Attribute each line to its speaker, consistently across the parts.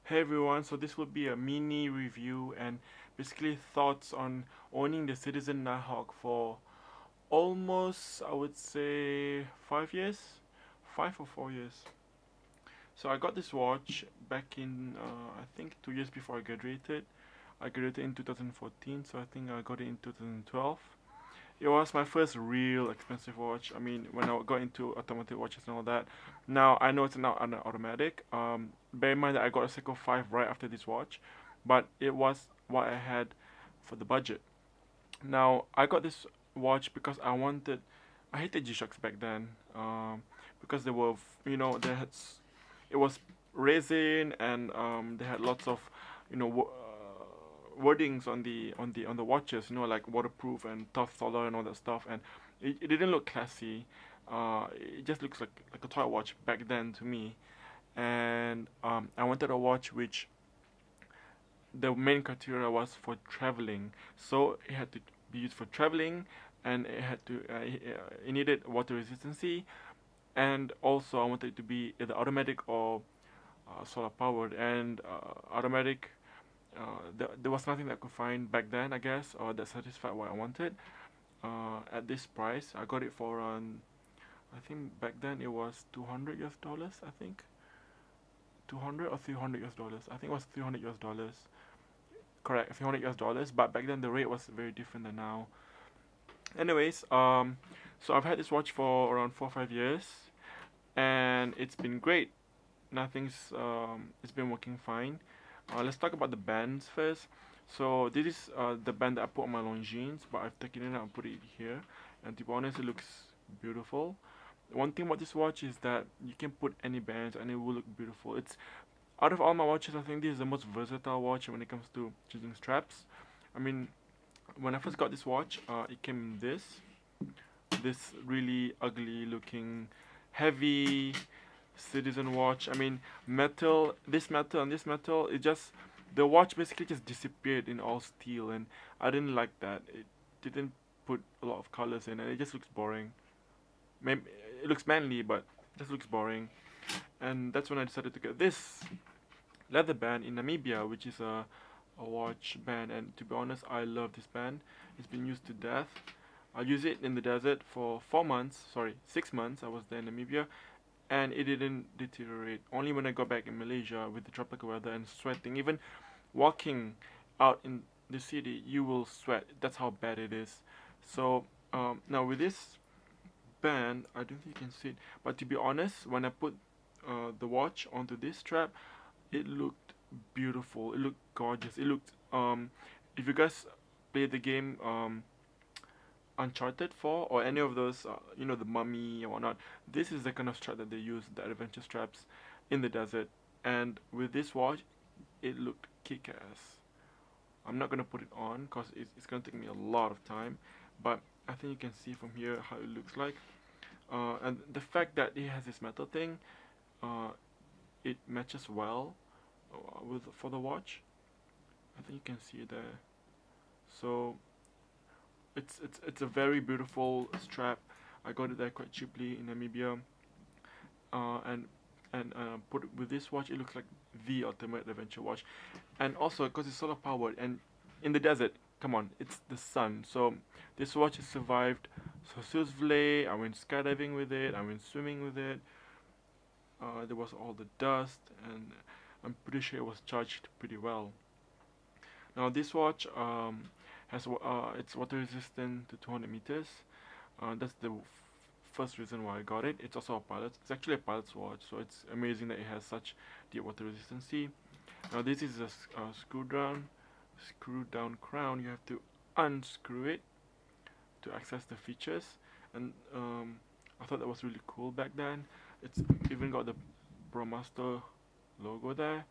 Speaker 1: Hey everyone, so this will be a mini review and basically thoughts on owning the Citizen Nighthawk for almost, I would say, 5 years, 5 or 4 years. So I got this watch back in, I think 2 years before I graduated. I graduated in 2014, so I think I got it in 2012. It was my first real expensive watch. I mean, when I got into automatic watches and all that. Now I know it's not an automatic. Bear in mind that I got a Seiko 5 right after this watch, but it was what I had for the budget. Now I got this watch because I wanted. I hated G-Shocks back then, because they were, it was resin and they had lots of, you know, wordings on the watches, like waterproof and tough solar and all that stuff, and it didn't look classy. It just looks like a toy watch back then to me, and I wanted a watch which the main criteria was for traveling, so it had to be used for traveling, and it needed water resistancy, and also I wanted it to be either automatic or solar powered, and automatic. There was nothing that I could find back then, I guess, or that satisfied what I wanted. At this price, I got it for around, I think back then it was $200 US. I think 200 or $300 US. I think it was $300 US. Correct, $300 US. But back then the rate was very different than now. Anyways, so I've had this watch for around 4 or 5 years, and it's been great. It's been working fine. Let's talk about the bands first. So this is the band that I put on my long jeans, but I've taken it out and put it here. And to be honest, it looks beautiful. One thing about this watch is that you can put any bands and it will look beautiful. It's out of all my watches, I think this is the most versatile watch when it comes to choosing straps. I mean, when I first got this watch, it came in this really ugly looking, heavy Citizen watch. I mean, this metal and this metal, the watch basically just disappeared in all steel, and I didn't like that. It didn't put a lot of colors in, and it just looks boring. Maybe it looks manly, but it just looks boring. And that's when I decided to get this leather band in Namibia, which is a watch band. And to be honest, I love this band. It's been used to death. I used it in the desert for 4 months, sorry, 6 months. I was there in Namibia, and it didn't deteriorate. Only when I got back in Malaysia with the tropical weather and sweating, even walking out in the city, you will sweat. That's how bad it is. So now with this band, I don't think you can see it, but to be honest, when I put the watch onto this strap, it looked beautiful. It looked gorgeous. It looked if you guys play the game Uncharted 4 or any of those, the Mummy and whatnot, this is the kind of strap that they use, the adventure straps in the desert. And with this watch, it looked kick-ass. I'm not gonna put it on because it's gonna take me a lot of time, but I think you can see from here how it looks like. And the fact that it has this metal thing, it matches well for the watch. I think you can see it there. So it's a very beautiful strap. I got it there quite cheaply in Namibia, and put with this watch, it looks like the ultimate adventure watch. And also because it's solar powered and in the desert, come on, it's the sun. So this watch has survived Sossusvlei. I went skydiving with it. I went swimming with it. There was all the dust, and I'm pretty sure it was charged pretty well. Now this watch it's water resistant to 200 meters. That's the first reason why I got it. It's also a pilot's. It's actually a pilot's watch, so it's amazing that it has such deep water resistance. Now this is a screw down crown. You have to unscrew it to access the features, and I thought that was really cool back then. It's even got the ProMaster logo there.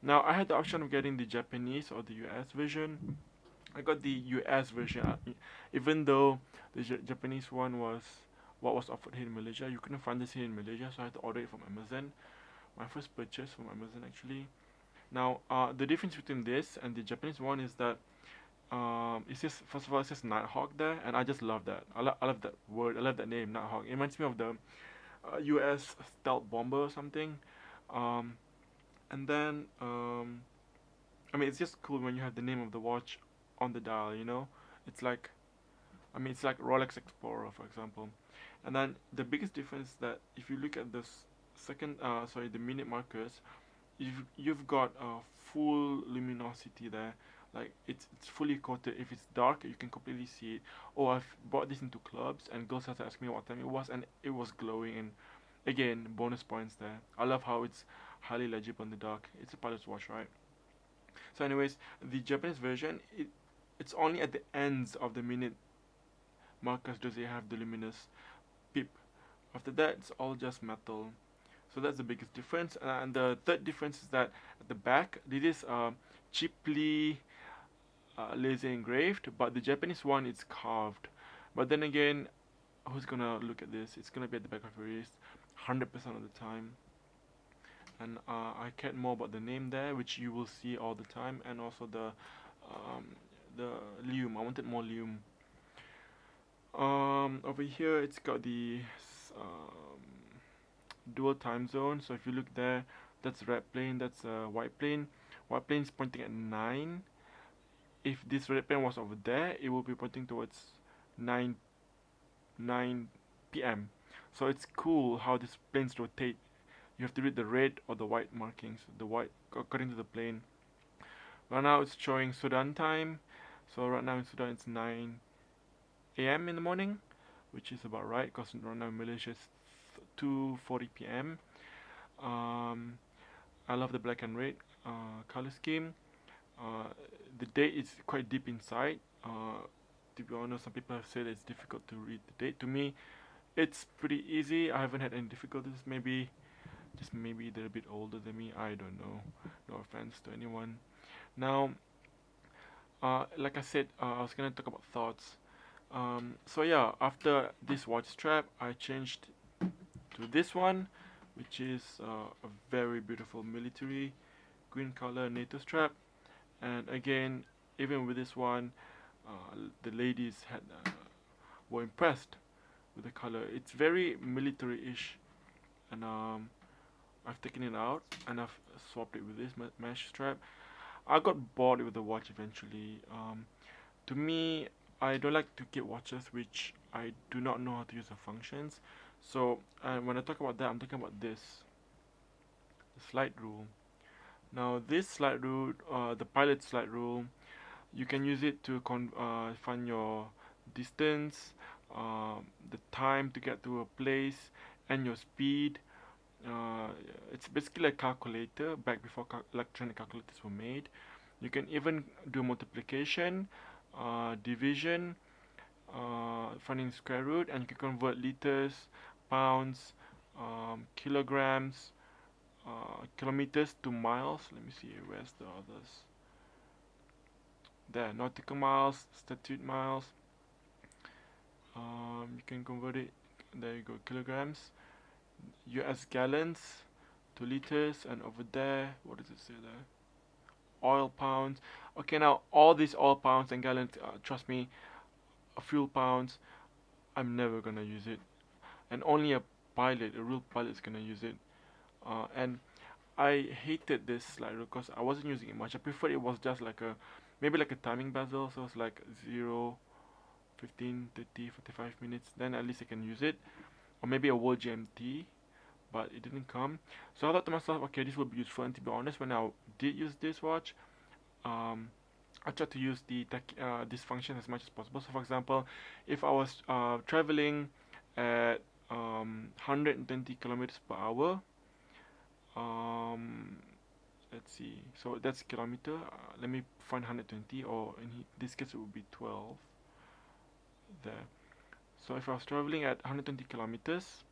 Speaker 1: Now I had the option of getting the Japanese or the US version. I got the US version, even though the Japanese one was what was offered here in Malaysia. You couldn't find this here in Malaysia, so I had to order it from Amazon. My first purchase from Amazon, actually. Now, the difference between this and the Japanese one is that it says, first of all, it says Nighthawk there, and I just love that. I love that word. I love that name, Nighthawk. It reminds me of the US stealth bomber or something. And then I mean, it's just cool when you have the name of the watch on the dial, you know? It's like, I mean, it's like Rolex Explorer, for example. And then the biggest difference is that if you look at the the minute markers, you've got a full luminosity there. Like it's fully coated. If it's dark, you can completely see it. Oh, I've brought this into clubs, and girls have to ask me what time it was, and it was glowing. And again, bonus points there. I love how it's highly legible in the dark. It's a pilot's watch, right? So, anyways, the Japanese version, it's only at the ends of the minute markers does it have the luminous pip. After that, it's all just metal. So that's the biggest difference. And the third difference is that at the back, this is cheaply laser engraved, but the Japanese one is carved. But then again, who's gonna look at this? It's gonna be at the back of your wrist, 100% of the time. And I cared more about the name there, which you will see all the time, and also the lume. I wanted more lume. Over here, it's got the dual time zone. So if you look there, that's red plane, that's white plane. White plane is pointing at 9. If this red plane was over there, it will be pointing towards 9 p.m. So it's cool how these planes rotate. You have to read the red or the white markings. The white according to the plane. Right now it's showing Sudan time. So right now in Sudan it's 9 a.m. in the morning, which is about right because right now in Malaysia it's 2:40 p.m. I love the black and red color scheme. The date is quite deep inside. To be honest, some people have said it's difficult to read the date. To me, it's pretty easy. I haven't had any difficulties. Maybe, just maybe they're a bit older than me. I don't know. No offense to anyone. Now, like I said, I was gonna talk about thoughts. So yeah, after this watch strap, I changed to this one, which is a very beautiful military green color NATO strap. And again, even with this one, the ladies were impressed with the color. It's very military-ish, and I've taken it out and I've swapped it with this mesh strap. I got bored with the watch eventually. To me, I don't like to keep watches which I do not know how to use the functions. So when I talk about that, I'm talking about this, the slide rule. Now this slide rule, the pilot slide rule, you can use it to find your distance, the time to get to a place, and your speed. It's basically a calculator back before electronic calculators were made. You can even do multiplication, division, finding square root, and you can convert liters, pounds, kilograms, kilometers to miles. Let me see, where's the others? There, nautical miles, statute miles. You can convert it, there you go, kilograms, US gallons to liters, and over there, what does it say there? Oil pounds. Okay, now all these oil pounds and gallons, trust me, fuel pounds, I'm never gonna use it, and only a real pilot is gonna use it. And I hated this slider because I wasn't using it much. I preferred it was just like maybe like a timing bezel, so it's like 0, 15, 30, 45 minutes, then at least I can use it. Or maybe a world GMT, but it didn't come. So I thought to myself, okay, this will be useful. And to be honest, when I did use this watch, I tried to use this function as much as possible. So for example, if I was traveling at 120 kilometers per hour, let's see, so that's kilometer. Let me find 120, or in this case it would be 12 there. So if I was traveling at 120 kilometers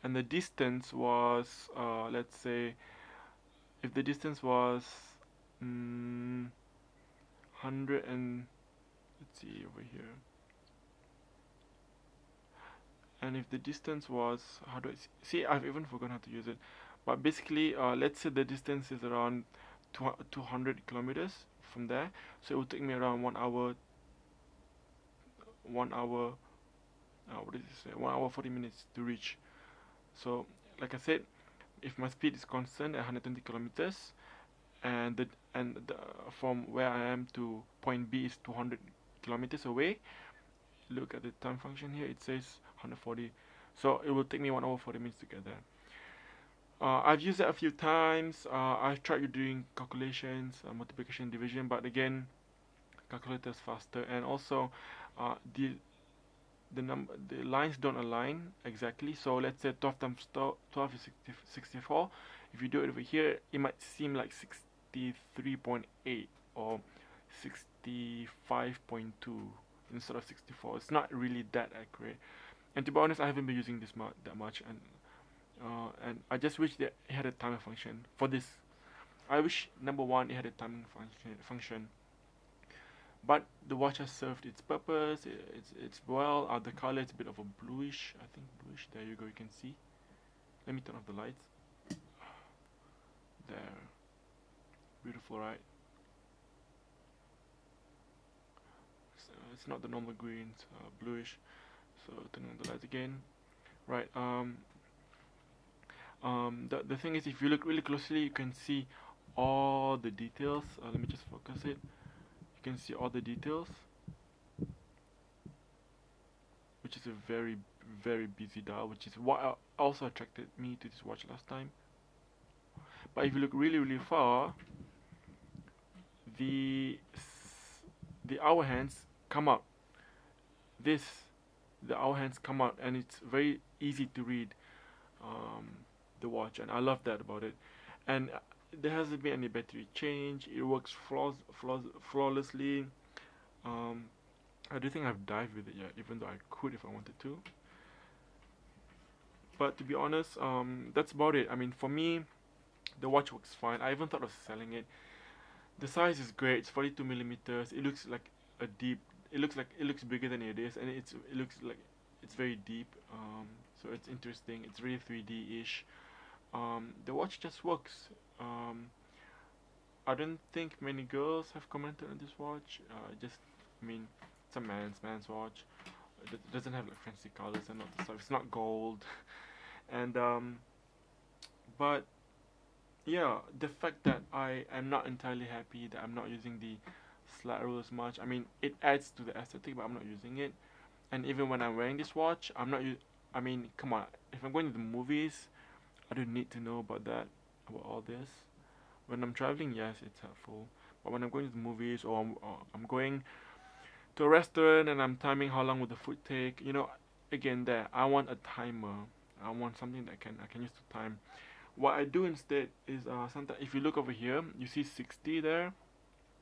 Speaker 1: and the distance was let's say, if the distance was 100 and let's see over here, and if the distance was, how do I see, I've even forgotten how to use it, but basically let's say the distance is around 200 kilometers from there, so it will take me around 1 hour what did it say, 1 hour 40 minutes to reach. So like I said, if my speed is constant at 120 kilometers, and from where I am to point B is 200 kilometers away. Look at the time function here. It says 140, so it will take me 1 hour 40 minutes to get there. I've used it a few times. I've tried doing calculations, multiplication, division, but again, calculator is faster, and also the lines don't align exactly. So let's say 12 times 12 is 64. If you do it over here, it might seem like 63.8 or 65.2 instead of 64. It's not really that accurate. And to be honest, I haven't been using this that much, and I just wish that it had a timer function for this. I wish number one it had a timing function. But the watch has served its purpose. It's well. The color is a bit of a bluish. I think bluish. There you go. You can see. Let me turn off the lights. There. Beautiful, right? So it's not the normal green. It's bluish. So turning on the lights again. Right. The thing is, if you look really closely, you can see all the details. Let me just focus it. You can see all the details, which is a very, very busy dial, which is what also attracted me to this watch last time. But if you look really, really far, the hour hands come out. The hour hands come out, and it's very easy to read the watch, and I love that about it. And there hasn't been any battery change. It works flawlessly. I don't think I've dived with it yet, even though I could if I wanted to. But to be honest, that's about it. I mean, for me, the watch works fine. I even thought of selling it. The size is great. It's 42 millimeters. It looks like a deep. It looks bigger than it is, and it looks like it's very deep. So it's interesting. It's really 3D-ish. The watch just works. I don't think many girls have commented on this watch. I mean, it's a man's watch. It doesn't have like fancy colors and all that stuff. It's not gold, and but yeah, the fact that I am not entirely happy that I'm not using the slide rule as much. I mean, it adds to the aesthetic, but I'm not using it. And even when I'm wearing this watch, I'm not. I mean, come on. If I'm going to the movies, I don't need to know about about all this. When I'm traveling, yes, it's helpful. But when I'm going to the movies, or I'm going to a restaurant and I'm timing how long will the food take, again, I want a timer. I want something that I can use to time. What I do instead is sometimes if you look over here, you see 60 there.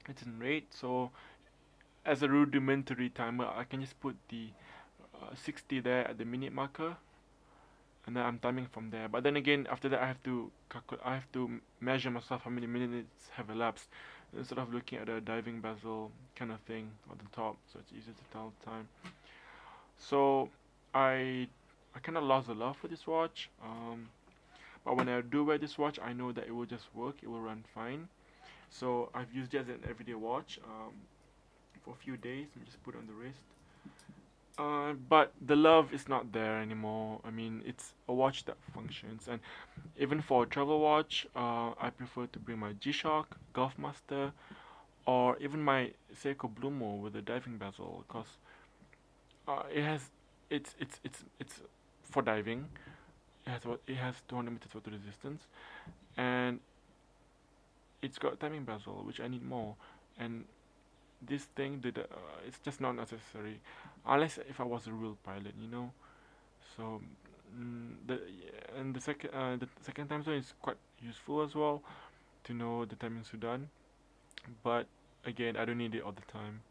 Speaker 1: It's in red. So as a rudimentary timer, I can just put the 60 there at the minute marker, and then I'm timing from there. But then again, after that, I have to measure myself how many minutes have elapsed, instead of looking at a diving bezel kind of thing on the top, so it's easier to tell the time. So I kind of lost the love for this watch. But when I do wear this watch, I know that it will just work. It will run fine. So I've used it as an everyday watch for a few days. Let me just put it on the wrist. But the love is not there anymore. I mean, it's a watch that functions, and even for a travel watch, I prefer to bring my G-Shock, Golfmaster, or even my Seiko Blumo with a diving bezel, because it's for diving. It has 200 meters water resistance, and it's got timing bezel, which I need more, and this thing it's just not necessary, unless if I was a real pilot. So the second time zone is quite useful as well, to know the timing Sudan, but again, I don't need it all the time.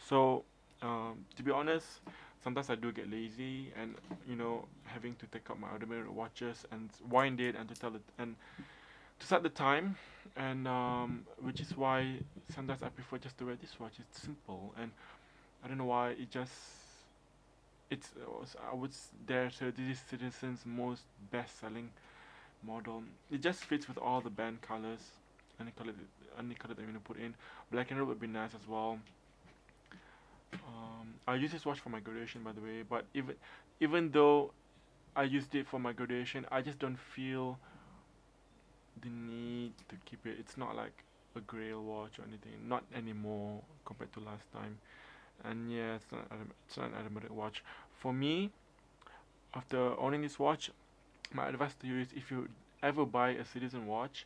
Speaker 1: So to be honest, sometimes I do get lazy, and having to take out my other watches and wind it and to set the time, and which is why sometimes I prefer just to wear this watch. It's simple, and I don't know why I would dare say this is Citizen's most best-selling model. It just fits with all the band colors, any color that I'm gonna put in. Black and red would be nice as well. I use this watch for my graduation, by the way, but even though I used it for my graduation, I just don't feel the need to keep it. It's not like a grail watch or anything, not anymore compared to last time. And yeah, it's not an automatic watch. For me, after owning this watch, my advice to you is if you ever buy a Citizen watch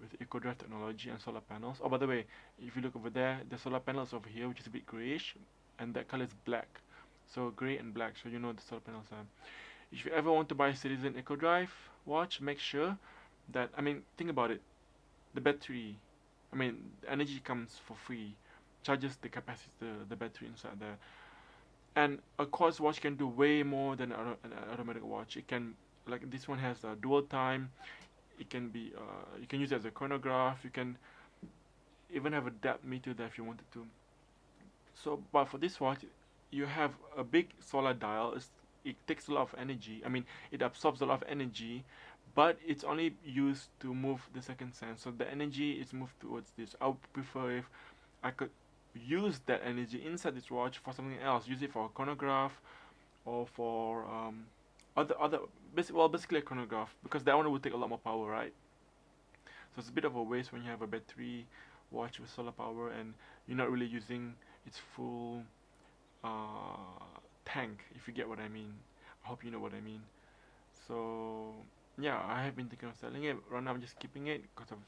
Speaker 1: with EcoDrive technology and solar panels. Oh, by the way, if you look over there, the solar panels over here, which is a bit grayish, and that color is black. So gray and black, so you know the solar panels are. If you ever want to buy a Citizen EcoDrive watch, make sure that, I mean, think about it. The battery, I mean, the energy comes for free, charges the capacitor, the battery inside there. And a quartz watch can do way more than an automatic watch. It can, like this one has a dual time. It can be, you can use it as a chronograph. You can even have a depth meter there if you wanted to. So, but for this watch, you have a big solar dial. It takes a lot of energy. I mean, it absorbs a lot of energy, but it's only used to move the second sense. So the energy is moved towards this. I would prefer if I could use that energy inside this watch for something else. Use it for a chronograph or for basically a chronograph, because that one would take a lot more power, right? So it's a bit of a waste when you have a battery watch with solar power and you're not really using its full tank, if you get what I mean. I hope you know what I mean. So yeah, I have been thinking of selling it. Right now I'm just keeping it because of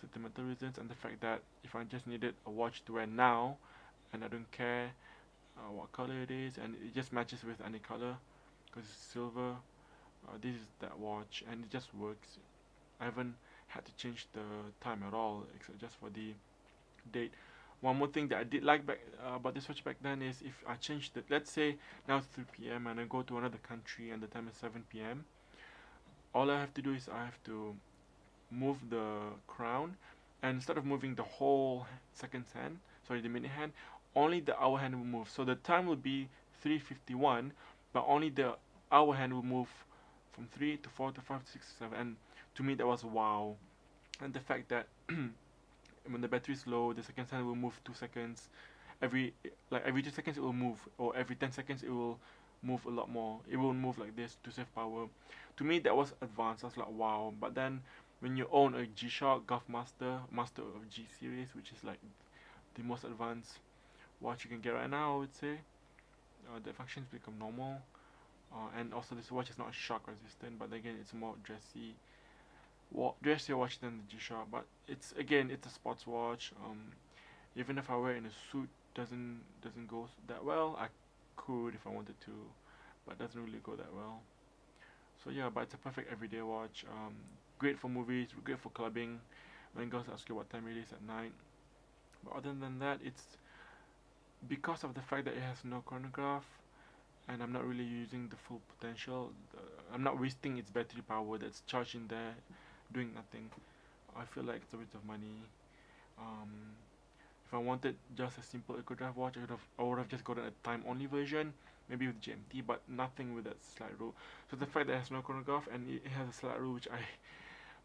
Speaker 1: sentimental reasons and the fact that if I just needed a watch to wear now and I don't care what color it is and it just matches with any color because it's silver, this is that watch and it just works. I haven't had to change the time at all except just for the date. One more thing that I did like about this watch back then is if I changed it, let's say now it's 3 p.m. and I go to another country and the time is 7 p.m. All I have to do is I have to move the crown, and instead of moving the whole the minute hand, only the hour hand will move. So the time will be 3:51, but only the hour hand will move from 3 to 4 to 5 to 6 to 7. And to me that was wow. And the fact that when the battery is low, the second hand will move 2 seconds. Every 2 seconds it will move, or every 10 seconds it will move a lot more. It will move like this to save power. To me that was advanced. I was like wow. But then when you own a G-Shock Golf Master of G series, which is like the most advanced watch you can get right now, I would say, the functions become normal. And also this watch is not shock resistant, but again it's more dressier watch than the G-Shock. But it's a sports watch. Even if I wear it in a suit, doesn't go that well. I could if I wanted to, but it doesn't really go that well. So yeah, but it's a perfect everyday watch. Great for movies, great for clubbing, when girls ask you what time it is at night. But other than that, it's because of the fact that it has no chronograph, and I'm not really using the full potential. I'm not wasting its battery power that's charged in there, doing nothing. I feel like it's a waste of money. If I wanted just a simple EcoDrive watch, I would have just gotten a time-only version, maybe with GMT, but nothing with that slide rule. So the fact that it has no chronograph and it has a slide rule,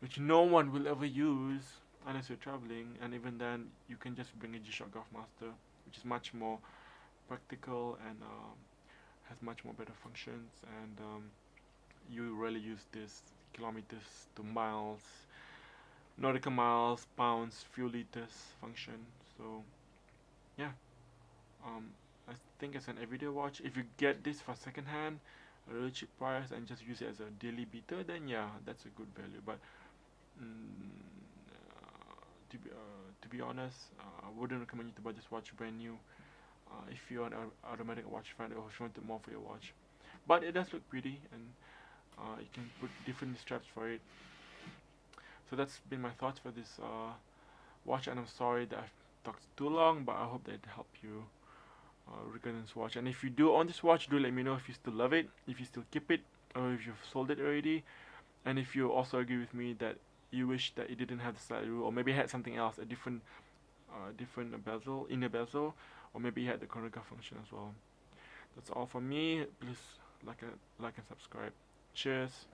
Speaker 1: which no one will ever use unless you're traveling, and even then you can just bring a G-Shock Golf Master, which is much more practical and has much more better functions, and you rarely use this kilometers to miles, nautical miles, pounds, fuel liters function. So yeah, I think it's an everyday watch. If you get this for second hand, a really cheap price, and just use it as a daily beater, then yeah, that's a good value. But to be honest, I wouldn't recommend you to buy this watch brand new. If you're an automatic watch fan or if you want it more for your watch, but it does look pretty, and you can put different straps for it. So that's been my thoughts for this watch, and I'm sorry that I've talked too long, but I hope that it helped you regarding this watch. And if you do own this watch, do let me know if you still love it, if you still keep it, or if you've sold it already, and if you also agree with me that you wish that it didn't have the slide rule, or maybe it had something else, a different bezel, inner bezel, or maybe it had the chronograph function as well. That's all from me. Please like and subscribe. Cheers.